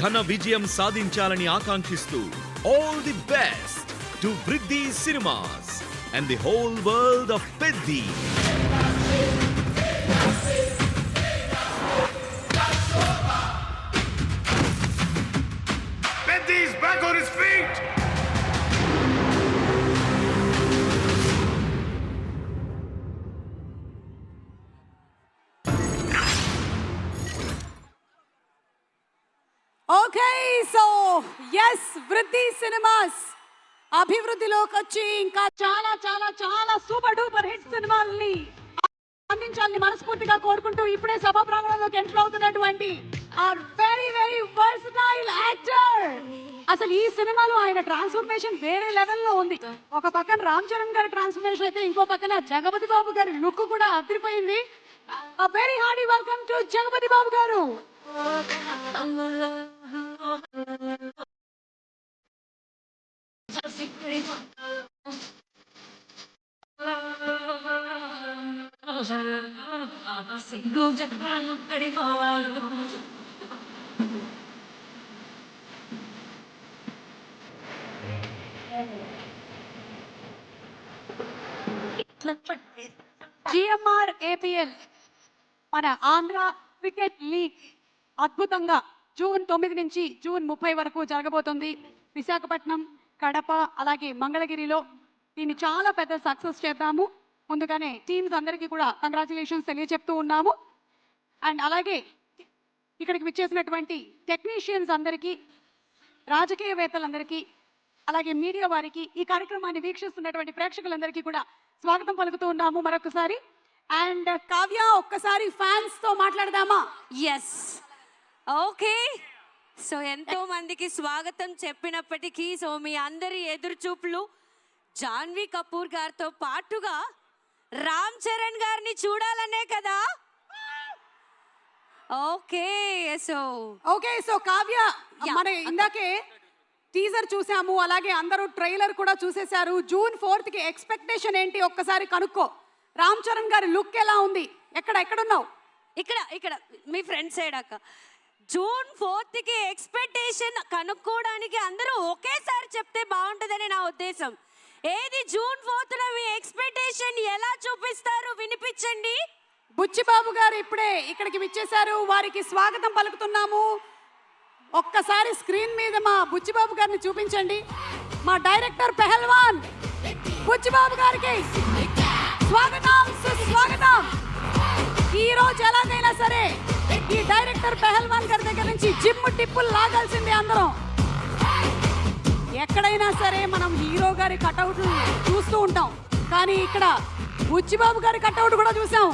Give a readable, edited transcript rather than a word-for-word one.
ఘన విజయం సాధించాలని ఆకాంక్షిస్తూ ఆల్ ది బెస్ట్ టు వృద్ధి cinemas and the whole world of Peddi. He's back on his feet! Okay, so yes, వృద్ధి సినిమాస్ అభివృద్ధిలోకి వచ్చి ఇంకా చాలా చాలా చాలా సూపర్ డూపర్ హిట్ సినిమాల్ని అందించాలని మనస్ఫూర్తిగా కోరుకుంటూ ఇప్పుడే సభా ప్రాంగణంలోకి ఎంటర్ అవుతున్నటువంటి our very very versatile actor. అసలు ఈ సినిమాలో ఆయన ట్రాన్స్ఫర్మేషన్ వేరే లెవెల్లో ఉంది. ఒక పక్కన రామ్ చరణ్ గారి ట్రాన్స్ఫర్మేషన్ అయితే ఇంకో పక్కన జగపతి బాబు గారి లుక్ కూడా అదిరిపోయింది. Very hearty welcome to Jagapathi Babu గారు. జిఎంఆర్ ఏపీఎల్ మన ఆంధ్ర క్రికెట్ లీగ్ అద్భుతంగా జూన్ 9 నుంచి జూన్ 30 వరకు జరగబోతుంది. విశాఖపట్నం, కడప, అలాగే మంగళగిరిలో దీన్ని చాలా పెద్ద సక్సెస్ చేద్దాము. ముందుగానే టీమ్స్ అందరికీ కూడా కంగ్రాచులేషన్స్ తెలియజెప్తూ ఉన్నాము. అండ్ అలాగే ఇక్కడికి విచ్చేసినటువంటి టెక్నీషియన్స్ అందరికీ, రాజకీయవేత్తలందరికీ, అలాగే మీడియా వారికి, ఈ కార్యక్రమాన్ని వీక్షిస్తున్నటువంటి ప్రేక్షకులందరికీ కూడా స్వాగతం పలుకుతూ ఉన్నాము మరొకసారి. అండ్ కావ్య, ఒక్కసారి ఫ్యాన్స్ తో మాట్లాడదామా? Yes, okay. సో ఎంతో మందికి స్వాగతం చెప్పినప్పటికీ సో మీ అందరి ఎదురు చూపులు జాన్వీ కపూర్ గారితో పాటుగా రామ్ చరణ్ గారిని చూడాలనే కదా. ఓకే సో కావ్య, మన ఇందాకే టీజర్ చూసాము, అలాగే అందరూ ట్రైలర్ కూడా చూసేశారు. జూన్ 4 కి ఎక్స్పెక్టేషన్ ఏంటి ఒక్కసారి కనుక్కో. రామ్ చరణ్ గారి లుక్ ఎలా ఉంది? ఎక్కడున్నావు? ఇక్కడ మీ ఫ్రెండ్ సైడ్ అక్క. జూన్ 4 కి ఎక్స్పెక్టేషన్ కనుక్కోవడానికి అందరూ ఒకేసారి చెప్తే బాగుంటుందని నా ఉద్దేశం. ఏది జూన్ 4న మీ ఎక్స్పెక్టేషన్ ఎలా చూపిస్తారు వినిపించండి. బుచ్చిబాబు గారు ఇప్పుడే ఇక్కడికి విచ్చేశారు, వారికి స్వాగతం పలుకుతున్నాము. ఒక్కసారి స్క్రీన్ మీద మా బుచ్చిబాబు గారిని చూపించండి. మా డైరెక్టర్ పెహల్వాన్ బుచ్చిబాబు గారికి స్వాగతం, సుస్వాగతం. ఈ రోజు ఎలాగైనా సరే ఈ డైరెక్టర్ పెహల్వాన్ గారి దగ్గర నుంచి జిమ్ టిప్పులు లాగాల్సిందే అందరం. ఎక్కడైనా సరే మనం హీరో గారి కటౌట్ చూస్తూ ఉంటాం, కానీ ఇక్కడ బుచ్చిబాబు గారి కటౌట్ కూడా చూసాం.